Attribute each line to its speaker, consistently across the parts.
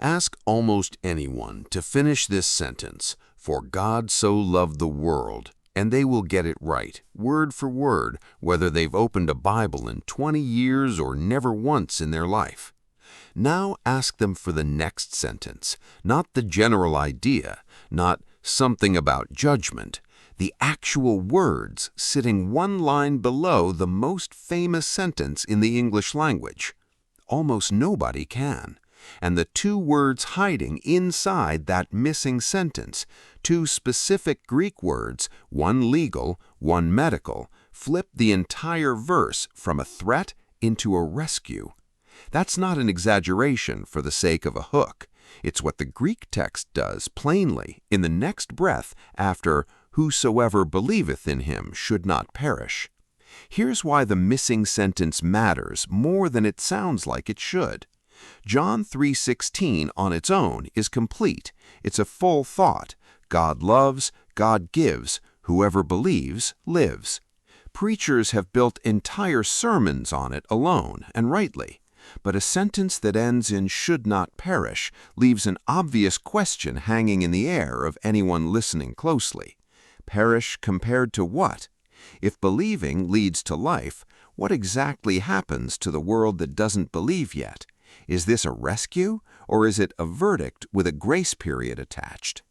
Speaker 1: Ask almost anyone to finish this sentence, "For God so loved the world," and they will get it right, word for word, whether they've opened a Bible in 20 years or never once in their life. Now ask them for the next sentence, not the general idea, not something about judgment, the actual words sitting one line below the most famous sentence in the English language. Almost nobody can. And the two words hiding inside that missing sentence, two specific Greek words, one legal, one medical, flip the entire verse from a threat into a rescue. That's not an exaggeration for the sake of a hook. It's what the Greek text does plainly in the next breath after "whosoever believeth in him should not perish." Here's why the missing sentence matters more than it sounds like it should. John 3:16 on its own is complete. It's a full thought. God loves, God gives, whoever believes lives. Preachers have built entire sermons on it alone, and rightly. But a sentence that ends in "should not perish" leaves an obvious question hanging in the air of anyone listening closely. Perish compared to what? If believing leads to life, what exactly happens to the world that doesn't believe yet? Is this a rescue, or is it a verdict with a grace period attached?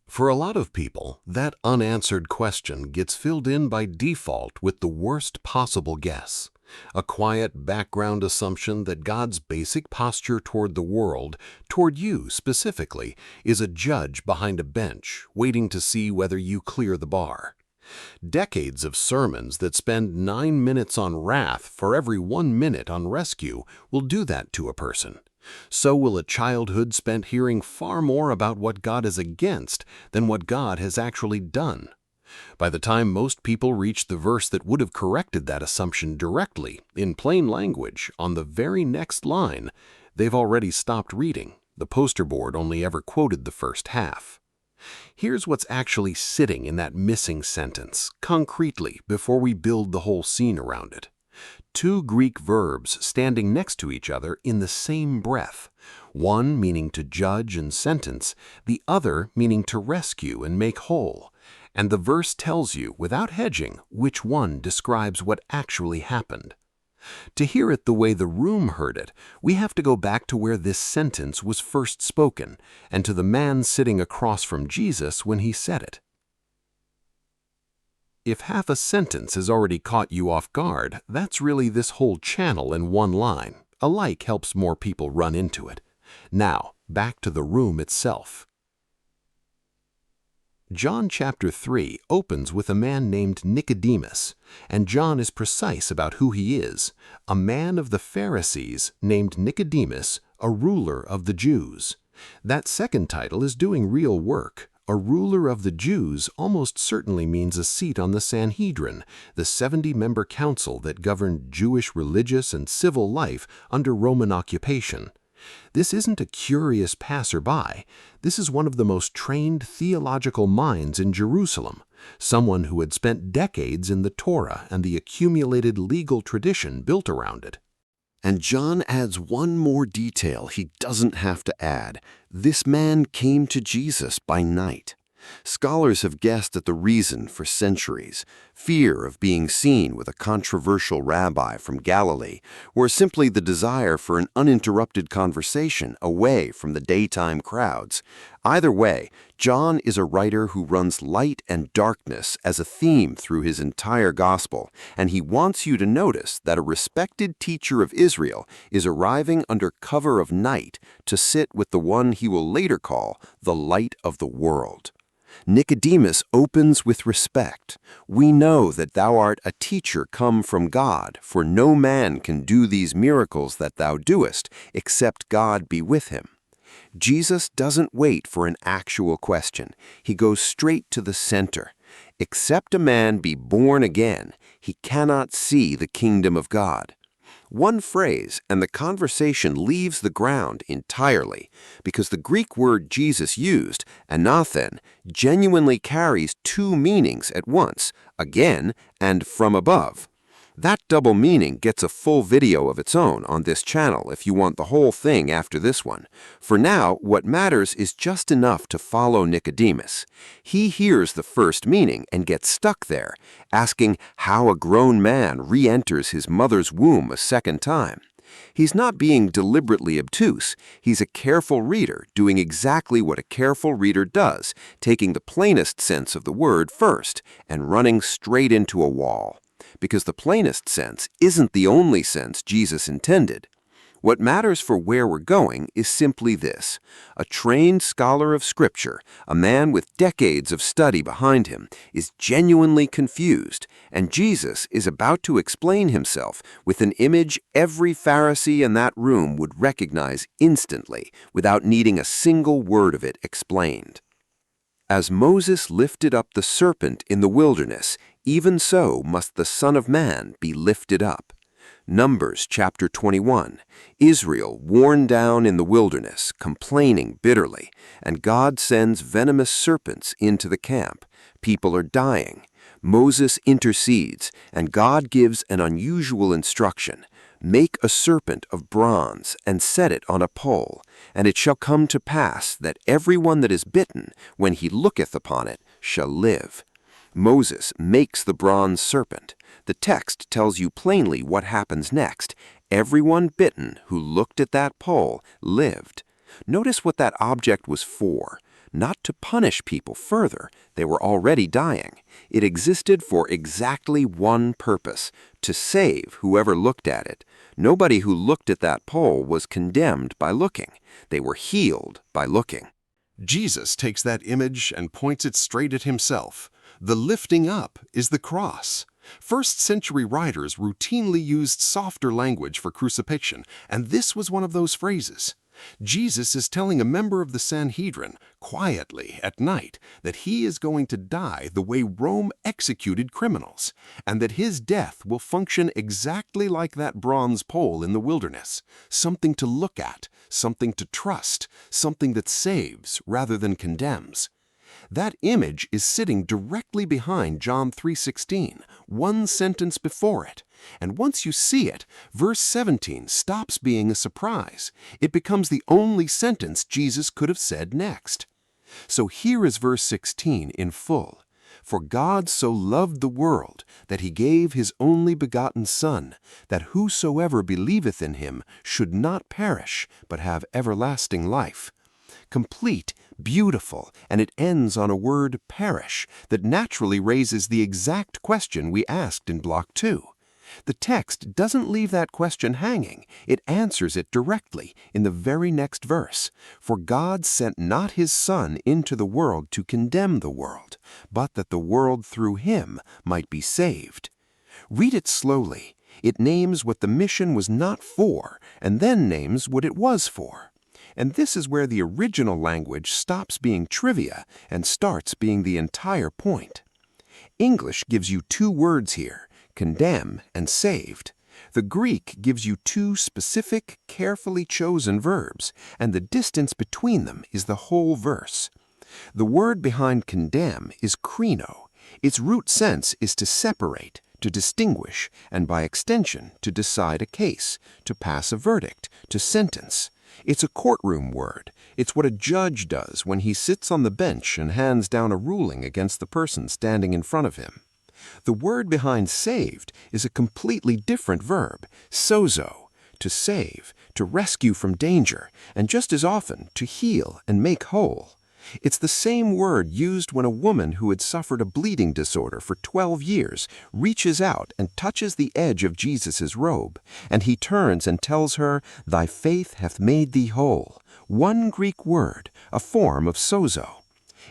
Speaker 2: For a lot of people, that unanswered question gets filled in by default with the worst possible guess. A quiet background assumption that God's basic posture toward the world, toward you specifically, is a judge behind a bench, waiting to see whether you clear the bar. Decades of sermons that spend 9 minutes on wrath for every 1 minute on rescue will do that to a person. So will a childhood spent hearing far more about what God is against than what God has actually done. By the time most people reach the verse that would have corrected that assumption directly, in plain language, on the very next line, they've already stopped reading. The poster board only ever quoted the first half. Here's what's actually sitting in that missing sentence, concretely, before we build the whole scene around it. Two Greek verbs standing next to each other in the same breath, one meaning to judge and sentence, the other meaning to rescue and make whole. And the verse tells you, without hedging, which one describes what actually happened. To hear it the way the room heard it, we have to go back to where this sentence was first spoken, and to the man sitting across from Jesus when he said it. If half a sentence has already caught you off guard, that's really this whole channel in one line. A like helps more people run into it. Now, back to the room itself. John chapter 3 opens with a man named Nicodemus, and John is precise about who he is, a man of the Pharisees named Nicodemus, a ruler of the Jews. That second title is doing real work. A ruler of the Jews almost certainly means a seat on the Sanhedrin, the 70-member council that governed Jewish religious and civil life under Roman occupation. This isn't a curious passerby. This is one of the most trained theological minds in Jerusalem, someone who had spent decades in the Torah and the accumulated legal tradition built around it.
Speaker 1: And John adds one more detail he doesn't have to add. This man came to Jesus by night. Scholars have guessed at the reason for centuries: fear of being seen with a controversial rabbi from Galilee, or simply the desire for an uninterrupted conversation away from the daytime crowds. Either way, John is a writer who runs light and darkness as a theme through his entire gospel, and he wants you to notice that a respected teacher of Israel is arriving under cover of night to sit with the one he will later call the light of the world. Nicodemus opens with respect. "We know that thou art a teacher come from God, for no man can do these miracles that thou doest, except God be with him." Jesus doesn't wait for an actual question. He goes straight to the center. Except a man be born again, he cannot see the kingdom of God. One phrase, and the conversation leaves the ground entirely, because the Greek word Jesus used, anathen, genuinely carries two meanings at once, again and from above.
Speaker 3: That double meaning gets a full video of its own on this channel if you want the whole thing after this one. For now, what matters is just enough to follow Nicodemus. He hears the first meaning and gets stuck there, asking how a grown man re-enters his mother's womb a second time. He's not being deliberately obtuse. He's a careful reader doing exactly what a careful reader does, taking the plainest sense of the word first and running straight into a wall. Because the plainest sense isn't the only sense Jesus intended. What matters for where we're going is simply this. A trained scholar of Scripture, a man with decades of study behind him, is genuinely confused, and Jesus is about to explain himself with an image every Pharisee in that room would recognize instantly without needing a single word of it explained. As Moses lifted up the serpent in the wilderness, even so must the Son of Man be lifted up. Numbers chapter 21. Israel worn down in the wilderness, complaining bitterly, and God sends venomous serpents into the camp. People are dying. Moses intercedes, and God gives an unusual instruction. Make a serpent of bronze, and set it on a pole, and it shall come to pass that every one that is bitten, when he looketh upon it, shall live. Moses makes the bronze serpent. The text tells you plainly what happens next. Everyone bitten who looked at that pole lived. Notice what that object was for. Not to punish people further. They were already dying. It existed for exactly one purpose, to save whoever looked at it. Nobody who looked at that pole was condemned by looking. They were healed by looking.
Speaker 2: Jesus takes that image and points it straight at himself. The lifting up is the cross. First-century writers routinely used softer language for crucifixion, and this was one of those phrases. Jesus is telling a member of the Sanhedrin, quietly at night, that he is going to die the way Rome executed criminals, and that his death will function exactly like that bronze pole in the wilderness, something to look at, something to trust, something that saves rather than condemns. That image is sitting directly behind John 3:16, one sentence before it. And once you see it, verse 17 stops being a surprise. It becomes the only sentence Jesus could have said next. So here is verse 16 in full. For God so loved the world that he gave his only begotten Son, that whosoever believeth in him should not perish, but have everlasting life. Complete, beautiful, and it ends on a word perish that naturally raises the exact question we asked in Block 2. The text doesn't leave that question hanging. It answers it directly in the very next verse. For God sent not his Son into the world to condemn the world, but that the world through him might be saved. Read it slowly. It names what the mission was not for, and then names what it was for. And this is where the original language stops being trivia and starts being the entire point. English gives you two words here, condemn and saved. The Greek gives you two specific, carefully chosen verbs, and the distance between them is the whole verse. The word behind condemn is krino. Its root sense is to separate, to distinguish, and by extension, to decide a case, to pass a verdict, to sentence. It's a courtroom word. It's what a judge does when he sits on the bench and hands down a ruling against the person standing in front of him. The word behind saved is a completely different verb, sozo, to save, to rescue from danger, and just as often to heal and make whole. It's the same word used when a woman who had suffered a bleeding disorder for 12 years reaches out and touches the edge of Jesus' robe, and he turns and tells her, "Thy faith hath made thee whole." One Greek word, a form of sozo.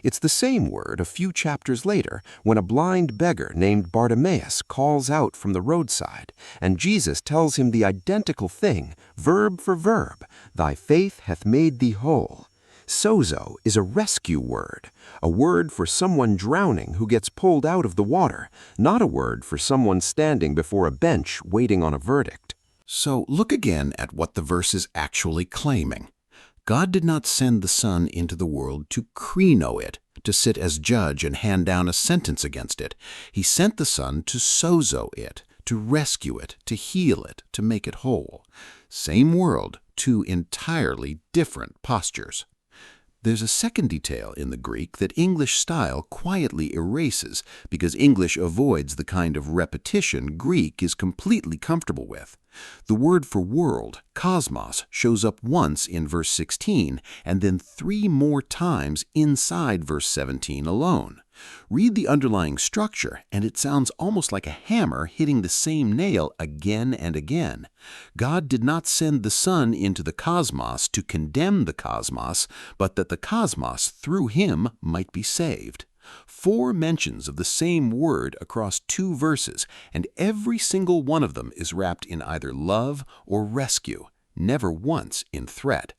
Speaker 2: It's the same word a few chapters later when a blind beggar named Bartimaeus calls out from the roadside, and Jesus tells him the identical thing, verb for verb, "Thy faith hath made thee whole." Sozo is a rescue word, a word for someone drowning who gets pulled out of the water, not a word for someone standing before a bench waiting on a verdict.
Speaker 1: So look again at what the verse is actually claiming. God did not send the Son into the world to Krino it, to sit as judge and hand down a sentence against it. He sent the Son to sozo it,
Speaker 4: to rescue it, to heal it, to make it whole. Same world, two entirely different postures. There's a second detail in the Greek that English style quietly erases because English avoids the kind of repetition Greek is completely comfortable with. The word for world, cosmos, shows up once in verse 16 and then 3 more times inside verse 17 alone. Read the underlying structure, and it sounds almost like a hammer hitting the same nail again and again. God did not send the Son into the cosmos to condemn the cosmos, but that the cosmos, through him, might be saved. 4 mentions of the same word across 2 verses, and every single one of them is wrapped in either love or rescue, never once in threat.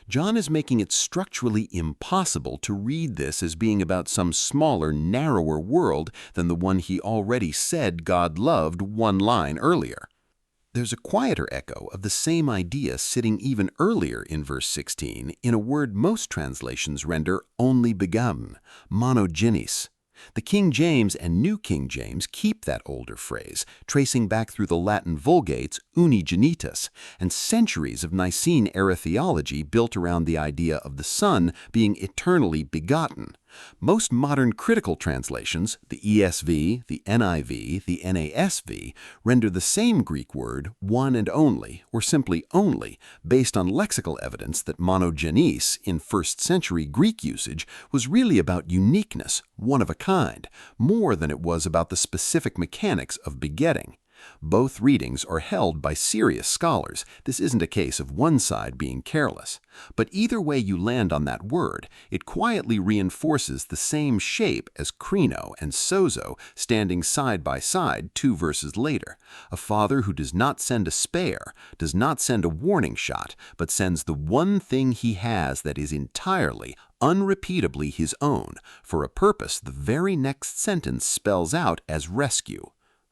Speaker 4: John is making it structurally impossible to read this as being about some smaller, narrower world than the one he already said God loved 1 line earlier. There's a quieter echo of the same idea sitting even earlier in verse 16 in a word most translations render only begotten, monogenes. The King James and New King James keep that older phrase, tracing back through the Latin Vulgates unigenitus, and centuries of Nicene-era theology built around the idea of the Son being eternally begotten. Most modern critical translations, the ESV, the NIV, the NASV, render the same Greek word one and only, or simply only, based on lexical evidence that monogenes in first-century Greek usage was really about uniqueness, one of a kind, more than it was about the specific mechanics of begetting. Both readings are held by serious scholars. This isn't a case of one side being careless. But either way you land on that word, it quietly reinforces the same shape as Krino and sozo standing side by side 2 verses later. A father who does not send a spare, does not send a warning shot, but sends the one thing he has that is entirely, unrepeatably his own, for a purpose the very next sentence spells out as rescue,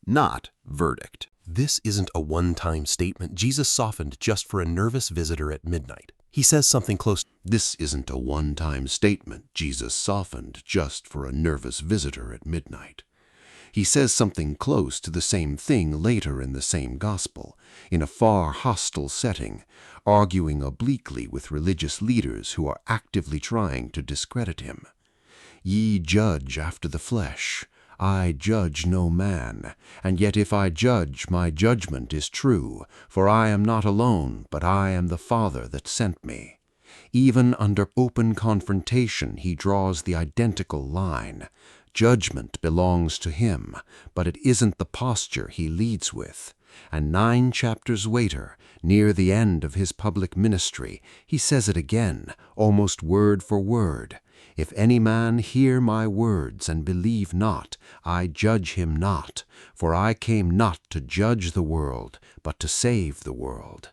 Speaker 4: not verdict.
Speaker 5: This isn't a one-time statement Jesus softened just for a nervous visitor at midnight. He says something close.
Speaker 4: This isn't a one-time statement Jesus softened just for a nervous visitor at midnight. He says something close to the same thing later in the same gospel, in a far hostile setting, arguing obliquely with religious leaders who are actively trying to discredit him. Ye judge after the flesh. I judge no man, and yet if I judge, my judgment is true, for I am not alone, but I am the Father that sent me. Even under open confrontation he draws the identical line. Judgment belongs to him, but it isn't the posture he leads with. And 9 chapters later, near the end of his public ministry, he says it again, almost word for word. If any man hear my words and believe not, I judge him not, for I came not to judge the world, but to save the world.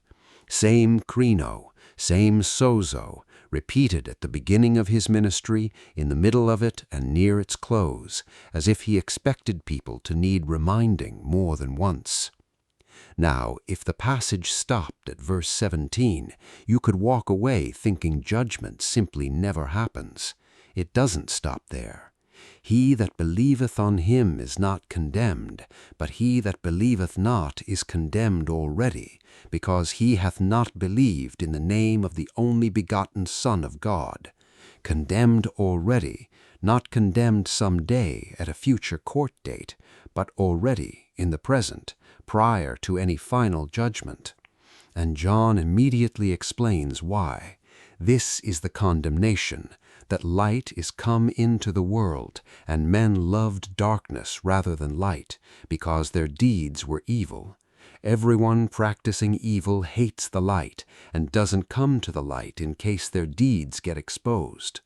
Speaker 4: Same Krino, same sozo, repeated at the beginning of his ministry, in the middle of it, and near its close, as if he expected people to need reminding more than once. Now, if the passage stopped at verse 17, you could walk away thinking judgment simply never happens. It doesn't stop there. He that believeth on him is not condemned, but he that believeth not is condemned already, because he hath not believed in the name of the only begotten Son of God. Condemned already, not condemned some day at a future court date, but already in the present, prior to any final judgment. And John immediately explains why. This is the condemnation, that light is come into the world, and men loved darkness rather than light, because their deeds were evil. Everyone practicing evil hates the light, and doesn't come to the light in case their deeds get exposed.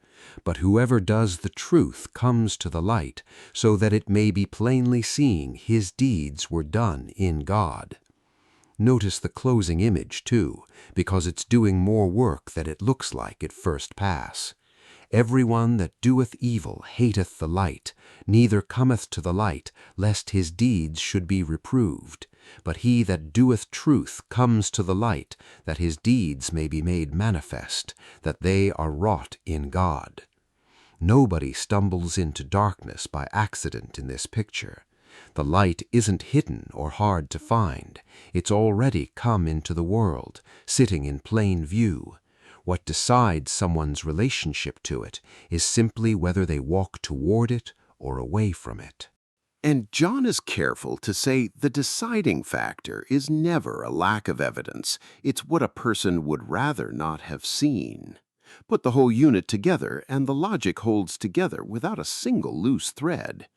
Speaker 4: But whoever does the truth comes to the light, so that it may be plainly seen his deeds were done in God. Notice the closing image, too, because it's doing more work than it looks like at first pass. Everyone that doeth evil hateth the light, neither cometh to the light, lest his deeds should be reproved. But he that doeth truth comes to the light, that his deeds may be made manifest, that they are wrought in God. Nobody stumbles into darkness by accident in this picture. The light isn't hidden or hard to find. It's already come into the world, sitting in plain view. What decides someone's relationship to it is simply whether they walk toward it or away from it.
Speaker 2: And John is careful to say the deciding factor is never a lack of evidence. It's what a person would rather not have seen. Put the whole unit together, and the logic holds together without a single loose thread.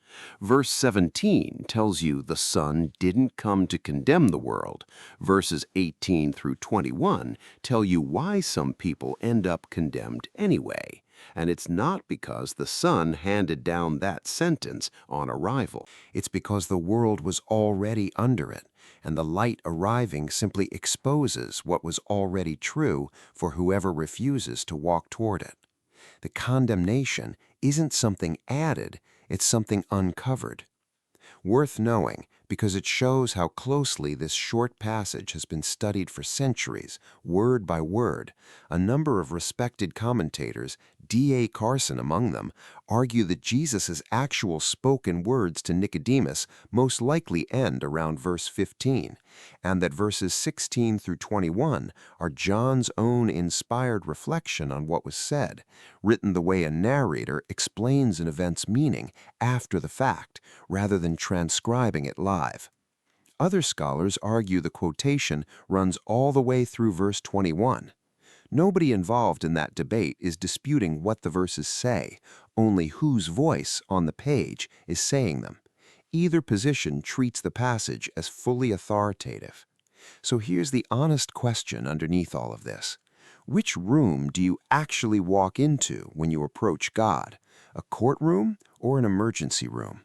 Speaker 2: Verse 17 tells you the Son didn't come to condemn the world. Verses 18 through 21 tell you why some people end up condemned anyway. And it's not because the Son handed down that sentence on arrival. It's because the world was already under it, and the light arriving simply exposes what was already true for whoever refuses to walk toward it. The condemnation isn't something added, it's something uncovered. Worth knowing because it shows how closely this short passage has been studied for centuries, word by word. A number of respected commentators, D.A. Carson among them, argue that Jesus' actual spoken words to Nicodemus most likely end around verse 15, and that verses 16 through 21 are John's own inspired reflection on what was said, written the way a narrator explains an event's meaning after the fact, rather than transcribing it live. Other scholars argue the quotation runs all the way through verse 21. Nobody involved in that debate is disputing what the verses say, only whose voice on the page is saying them. Either position treats the passage as fully authoritative. So here's the honest question underneath all of this. Which room do you actually walk into when you approach God? A courtroom or an emergency room?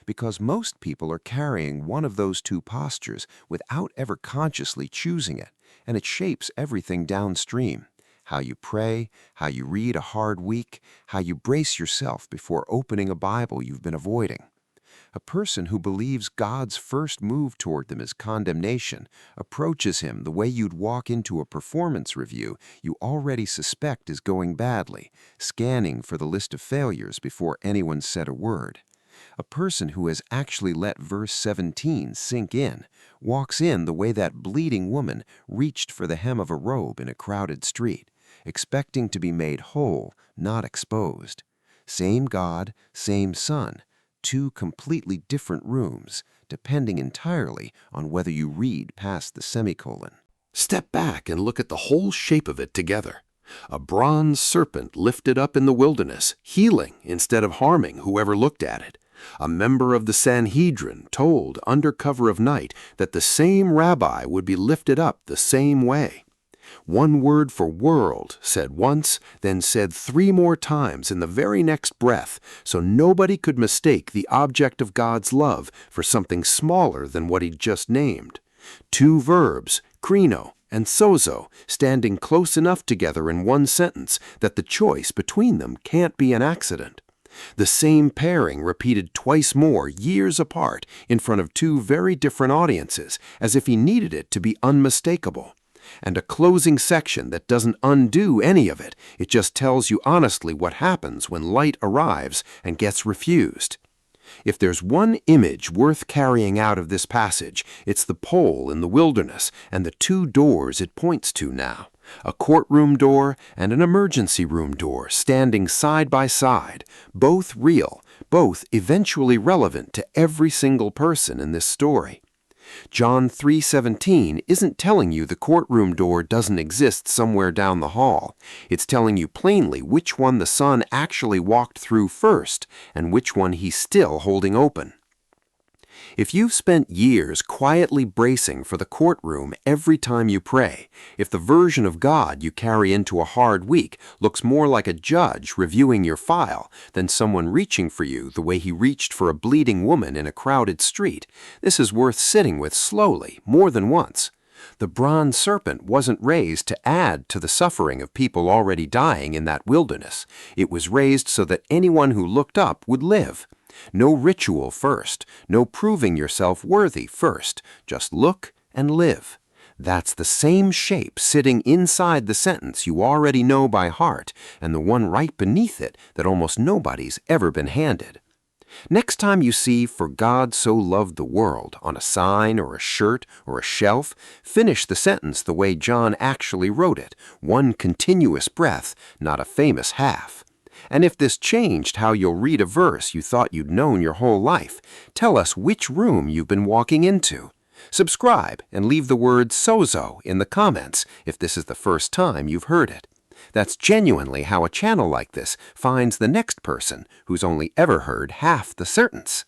Speaker 2: Because most people are carrying one of those two postures without ever consciously choosing it, and it shapes everything downstream. How you pray, how you read a hard week, how you brace yourself before opening a Bible you've been avoiding. A person who believes God's first move toward them is condemnation approaches him the way you'd walk into a performance review you already suspect is going badly, scanning for the list of failures before anyone said a word. A person who has actually let verse 17 sink in walks in the way that bleeding woman reached for the hem of a robe in a crowded street, expecting to be made whole, not exposed. Same God, same Son, two completely different rooms, depending entirely on whether you read past the semicolon.
Speaker 1: Step back and look at the whole shape of it together. A bronze serpent lifted up in the wilderness, healing instead of harming whoever looked at it. A member of the Sanhedrin told under cover of night that the same rabbi would be lifted up the same way. One word for world said once, then said 3 more times in the very next breath, so nobody could mistake the object of God's love for something smaller than what he'd just named. 2 verbs, Krino and sozo, standing close enough together in one sentence that the choice between them can't be an accident. The same pairing repeated twice more years apart in front of 2 very different audiences, as if he needed it to be unmistakable. And a closing section that doesn't undo any of it. It just tells you honestly what happens when light arrives and gets refused. If there's one image worth carrying out of this passage, it's the pole in the wilderness and the 2 doors it points to now. A courtroom door and an emergency room door standing side by side, both real, both eventually relevant to every single person in this story. John 3:17 isn't telling you the courtroom door doesn't exist somewhere down the hall. It's telling you plainly which one the Son actually walked through first and which one he's still holding open. If you've spent years quietly bracing for the courtroom every time you pray, if the version of God you carry into a hard week looks more like a judge reviewing your file than someone reaching for you the way he reached for a bleeding woman in a crowded street, this is worth sitting with slowly, more than once. The bronze serpent wasn't raised to add to the suffering of people already dying in that wilderness. It was raised so that anyone who looked up would live. No ritual first, no proving yourself worthy first. Just look and live. That's the same shape sitting inside the sentence you already know by heart and the one right beneath it that almost nobody's ever been handed.
Speaker 3: Next time you see "For God so loved the world" on a sign or a shirt or a shelf, finish the sentence the way John actually wrote it, one continuous breath, not a famous half. And if this changed how you'll read a verse you thought you'd known your whole life, tell us which room you've been walking into. Subscribe and leave the word sozo in the comments if this is the first time you've heard it. That's genuinely how a channel like this finds the next person who's only ever heard half the sentence.